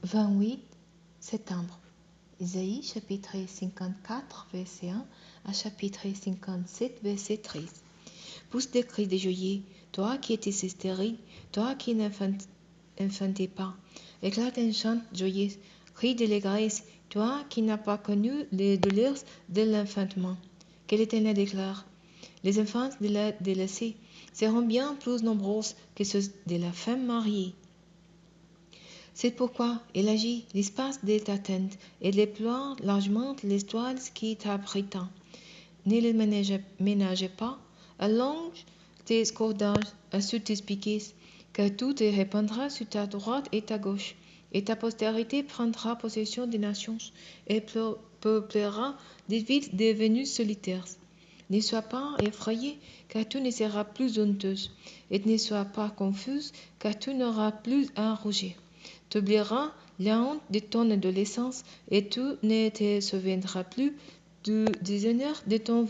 28 septembre. Isaïe chapitre 54 verset 1 à chapitre 57 verset 13. Pousse des cris de joie, toi qui étais stérile, toi qui n'enfantais pas. Éclate et chante joyeuse, crie de l'allégresse, toi qui n'as pas connu les douleurs de l'enfantement. Que l'Éternel déclare, les enfants de la délaissée seront bien plus nombreuses que ceux de la femme mariée. C'est pourquoi il agit l'espace de ta tente et déploie largement les toiles qui t'abritent. Ne les ménage pas, allonge tes cordages sous tes piquets, car tout te répandra sur ta droite et ta gauche, et ta postérité prendra possession des nations et peuplera des villes devenues solitaires. Ne sois pas effrayé, car tu ne seras plus honteuse, et ne sois pas confuse, car tu n'auras plus à rougir. Tu oublieras la honte de ton adolescence, et tu ne te souviendras plus du déshonneur de ton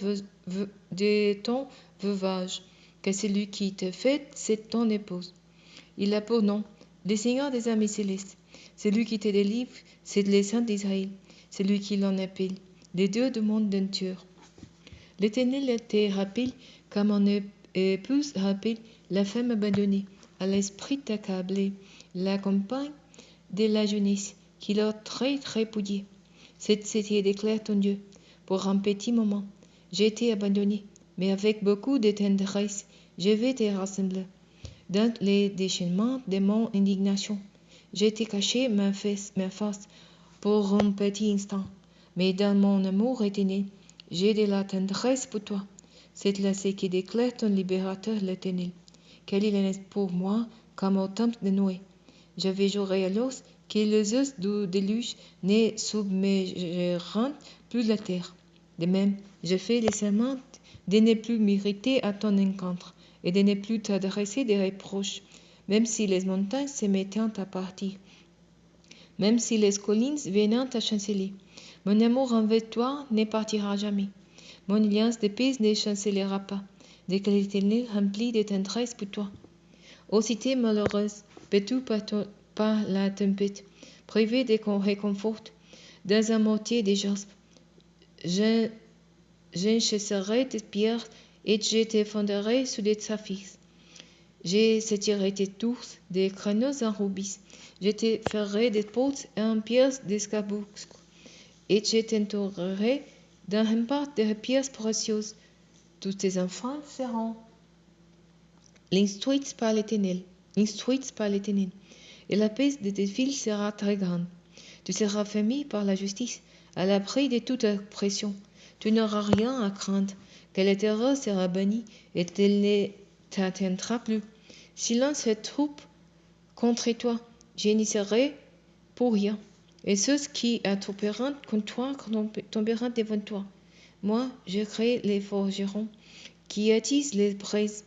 veuvage, car celui qui te fait, c'est ton épouse. Il a pour nom le Seigneur des armées célestes. Celui qui te délivre, c'est le Saint d'Israël, celui qui l'en appelle, le Dieu du monde entier. L'Éternel te rappelle comme on épouse rappelle la femme abandonnée, à l'esprit accablé, la compagne de la jeunesse, qui l'a très trépouillée. C'était déclare ton Dieu. Pour un petit moment, j'ai été abandonné, mais avec beaucoup de tendresse, je vais te rassembler. Dans les déchaînements de mon indignation, j'ai été caché ma face pour un petit instant, mais dans mon amour éternel, j'ai de la tendresse pour toi. C'est là ce qui déclare ton libérateur l'Éternel, car il est pour moi comme au temps de Noé. J'avais juré alors que les eaux du déluge ne submergeront plus la terre. De même, je fais le serment de ne plus m'irriter à ton encontre et de ne plus t'adresser des reproches, même si les montagnes se mettent à partir, même si les collines viennent à chanceler. Mon amour envers toi ne partira jamais. Mon alliance de paix ne chancellera pas, dès que l'Éternel remplit de tendresse pour toi. Ô cité malheureuse, battue par la tempête, privée de réconfort, dans un mortier de jaspe, j'enchasserai tes pierres et je te fondrai sous des saphirs. Je setirai tes tours des crâneaux en rubis. Je te ferai des portes en pierres d'escarboucle. Et je t'entourerai d'un rempart de pierres précieuses. Tous tes enfants seront instruits par l'Éternel. Et la paix de tes fils sera très grande. Tu seras fermé par la justice, à l'abri de toute oppression. Tu n'auras rien à craindre, que la terreur sera bannie et elle ne t'atteindra plus. Si l'un se troupe contre toi, je n'y serai pour rien. Et ceux qui attrouperaient contre toi tomberont devant toi. Moi, je crée les forgerons qui attisent les braises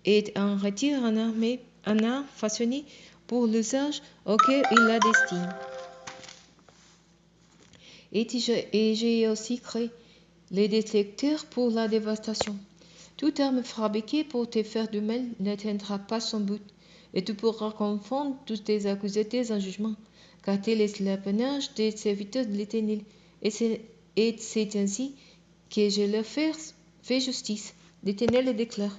et en retire un art façonné pour l'usage auquel il la destine. Et j'ai aussi créé les détecteurs pour la dévastation. Toute arme fabriquée pour te faire du mal n'atteindra pas son but, et tu pourras confondre tous tes accusateurs en jugement, car tel est l'apanage des serviteurs de l'Éternel, et c'est ainsi que je leur fais justice. L'Éternel le déclare.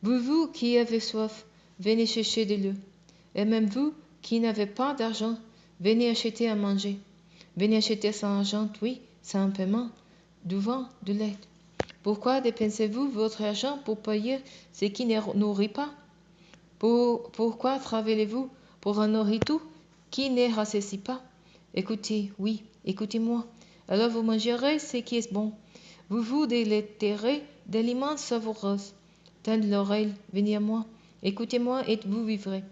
Vous qui avez soif, venez chercher de l'eau, et même vous qui n'avez pas d'argent, venez acheter à manger. Venez acheter sans argent, oui, sans paiement, du vin, du lait. Pourquoi dépensez-vous votre argent pour payer ce qui ne nourrit pas? Pourquoi travaillez-vous pour un nourriture qui ne rassasie pas? Écoutez, oui, écoutez-moi. Alors vous mangerez ce qui est bon. Vous vous délecterez d'aliments savoureux. Tendez l'oreille, venez à moi. Écoutez-moi et vous vivrez.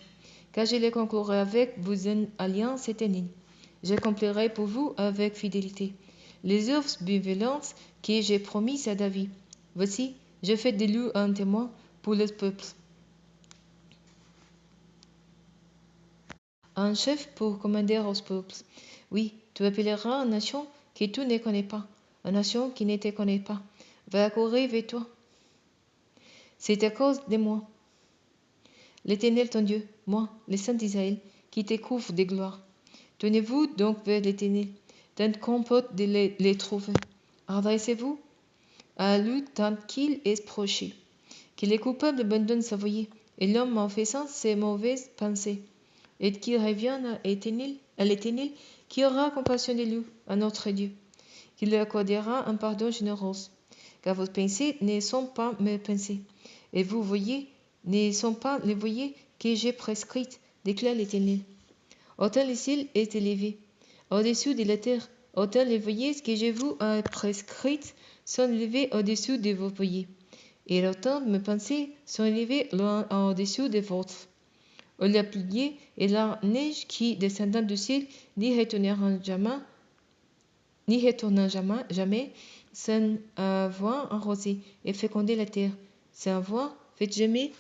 Car je les conclurai avec vous une alliance éternelle. J'accomplirai pour vous avec fidélité les œuvres bienveillantes que j'ai promises à David. Voici, je fais de lui un témoin pour le peuple, un chef pour commander aux peuples. Oui, tu appelleras une nation que tu ne connais pas, une nation qui ne te connaît pas, va accourir vers toi. C'est à cause de moi, l'Éternel ton Dieu, moi, le Saint d'Israël, qui te couvre de gloire. Tenez-vous donc vers l'Éternel, tant qu'on peut les trouver. Adressez-vous à lui tant qu'il est proche. Que les coupables abandonnent sa voie, et l'homme malfaisant ses mauvaises pensées, et qu'il revienne à l'Éternel, qui aura compassion de lui, à notre Dieu, qui lui accordera un pardon généreux. Car vos pensées ne sont pas mes pensées, et vos voyez ne sont pas les voyez que j'ai prescrites, déclare l'Éternel. Autant le ciel est élevé au-dessus de la terre, autant les voyez que je vous ai prescrites sont élevés au-dessus de vos voyez. Et autant mes pensées sont élevées loin au-dessus des vôtres. La pluie et la neige qui, descendant du ciel, n'y retourneront jamais, sans avoir arrosé et fécondé la terre, sans avoir fait jamais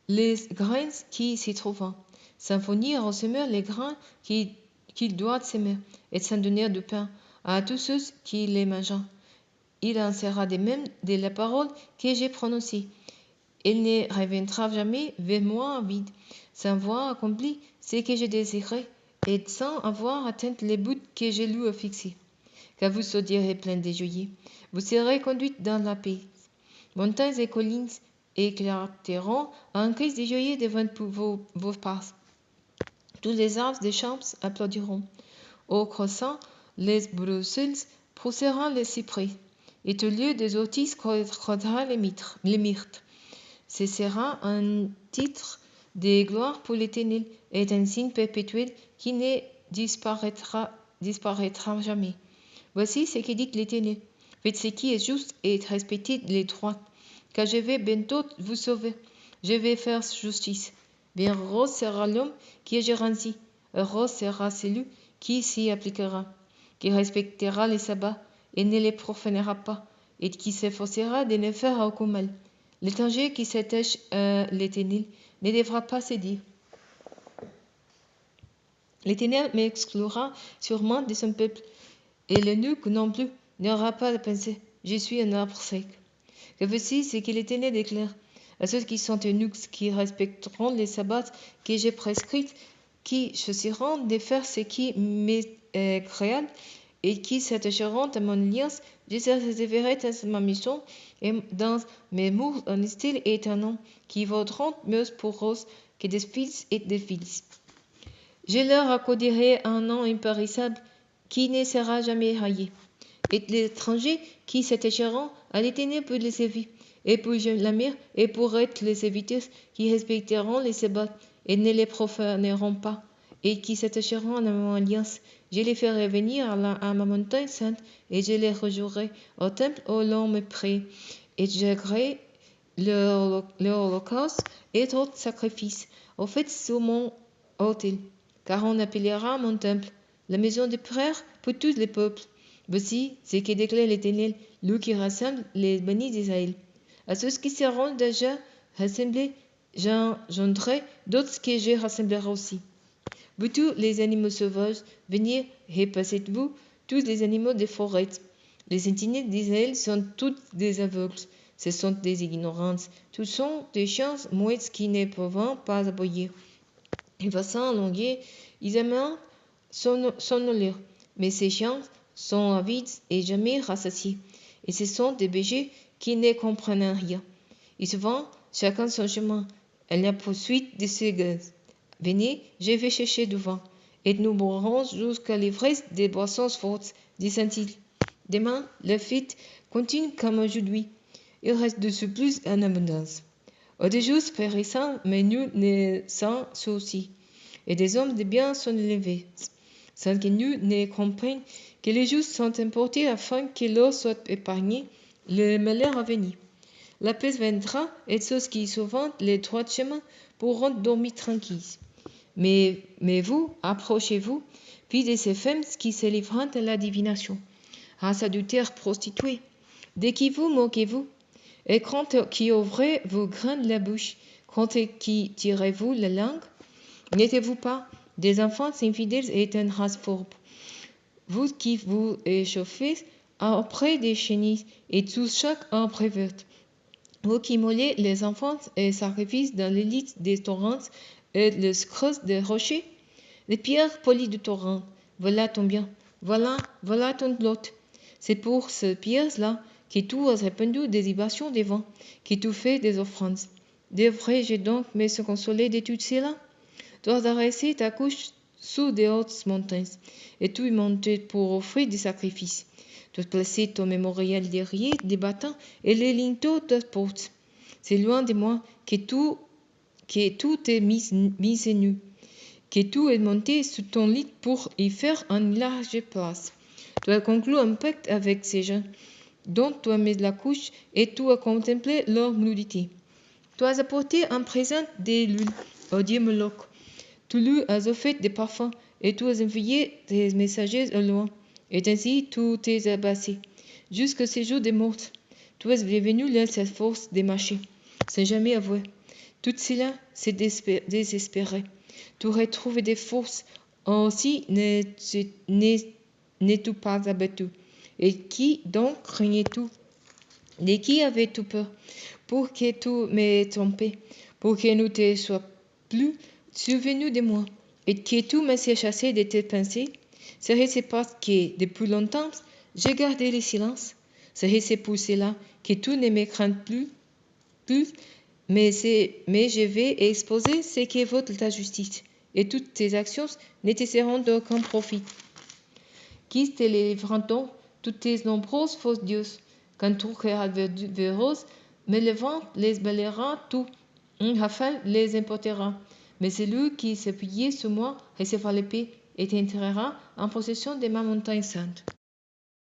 les grains qui s'y trouvent, sans fournir au semeur les grains qu'il doit semer, et sans donner du pain à tous ceux qui les mangent. Il en sera de même de la parole que j'ai prononcée. Elle ne reviendra jamais vers moi vide, sans avoir accompli ce que je désirais et sans avoir atteint les buts que je lui ai fixés. Car vous serez plein de joyeux, vous serez conduite dans la paix. Montagnes et collines éclateront en crise de joyeux devant vos pas. Tous les arbres des champs applaudiront. Au croissant, les brousses pousseront les cyprès, et au lieu des orties croîtra les myrtes. Ce sera un titre de gloire pour l'Éternel et un signe perpétuel qui ne disparaîtra jamais. Voici ce que dit l'Éternel. Faites ce qui est juste et respectez les droits, car je vais bientôt vous sauver. Je vais faire justice. Bien heureux sera l'homme qui agira ainsi. Heureux sera celui qui s'y appliquera, qui respectera les sabbats et ne les profanera pas, et qui s'efforcera de ne faire aucun mal. L'étranger qui s'attache à l'Éternel ne devra pas se dire: l'Éternel m'exclura sûrement de son peuple, et l'eunuque non plus n'aura pas à penser: je suis un arbre sec. Que voici ce que l'Éternel déclare à ceux qui sont eunuques, qui respecteront les sabbats que j'ai prescrits, qui choisiront de faire ce qui m'est agréable et qui s'attacheront à mon alliance. Je persévérerai dans ma mission et dans mes murs un style étonnant qui vaudront mieux pour eux que des fils et des fils. Je leur accorderai un nom impérissable qui ne sera jamais raillé. Et les étrangers qui s'attacheront à l'Éternel pour les servir, et pour la mer, et pour être les serviteurs qui respecteront les sabbats et ne les profaneront pas, et qui s'attacheront à mon alliance. Je les ferai venir à ma montagne sainte, et je les rejouerai au temple où l'on me prie, et j'agréerai leur holocauste et d'autres sacrifices, au fait sur mon autel, car on appellera mon temple la maison de prière pour tous les peuples. Voici ce que déclare l'Éternel, lui qui rassemble les bénis d'Israël. À ceux qui seront déjà rassemblés, j'engendrerai d'autres que je rassemblerai aussi. Vous tous les animaux sauvages, venez et passez-vous, tous les animaux des forêts. Les sentinelles d'Israël sont toutes des aveugles, ce sont des ignorantes, tous sont des chiens mouettes qui ne peuvent pas aboyer. Et passant longueur, ils aiment somnoler, mais ces chiens sont avides et jamais rassasiés, et ce sont des bergers qui ne comprennent rien. Ils se vont chacun son chemin, à la poursuite de ses gaz. Venez, je vais chercher du vin, et nous boirons jusqu'à l'ivresse des boissons fortes, disent-ils. Demain, la fête continue comme aujourd'hui. Il reste de surplus en abondance. Des justes périssant, mais nous ne s'en soucie, et des hommes de bien sont élevés, sans que nous ne comprenions que les justes sont importés afin que l'eau soit épargnée, le malheur à venir. La paix viendra, et ceux qui suivent les droits chemins pourront dormir tranquilles. Mais vous, approchez-vous, filles de ces femmes qui se livrent à la divination, race adultère prostituée, de qui vous moquez-vous, et quand qui ouvrez vous grandes la bouche, quand qui tirez-vous la langue, n'êtes-vous pas des enfants infidèles et d'une race fourbe, vous qui vous échauffez auprès des chenilles et tous chaque arbre vert, vous qui mollez les enfants et sacrifices dans l'élite des torrents et les creuses des rochers, Les pierres polies du torrent, voilà ton bien, voilà ton lot. C'est pour ces pierres-là que tu as répandu des libations des vents, que tu fais des offrandes. Devrais-je donc me consoler de tout cela? Tu as dressé ta couche sous des hautes montagnes, et tu es monté pour offrir des sacrifices. Tu as placé ton mémorial derrière des bâtons et les linteaux de ta porte. C'est loin de moi que tout est mis nu, que tu es monté sous ton lit pour y faire une large place. Tu as conclu un pacte avec ces gens dont tu as mis la couche et tu as contemplé leur nudité. Tu as apporté un présent de l'huile au dieu Moloch. Tu lui as offert des parfums et tu as envoyé tes messagers au loin. Et ainsi tu t'es abaissé jusqu'à ce jour des morts. Tu es devenu leur cette force de marcher, sans jamais avouer. Tout cela, c'est désespéré. Tu aurais trouvé des forces, aussi n'es-tu pas abattu. Et qui donc craignais-tu? De qui avais-tu peur? Pour que tu m'aies trompé, pour que nous te sois plus souvenu de moi, et que tu m'aies chassé de tes pensées? Serait-ce parce que, depuis longtemps, j'ai gardé le silence? Serait-ce pour cela que tu ne me crains plus, mais je vais exposer ce que vaut ta justice, et toutes tes actions ne te seront d'aucun profit. Qui te livreront donc toutes tes nombreuses fausses dieux? Quand tout cœur véros, mais le vent les balayera tout, une rafale les emportera. Mais celui qui s'appuyait sur moi recevra l'épée et t'entrera en possession de ma montagne sainte.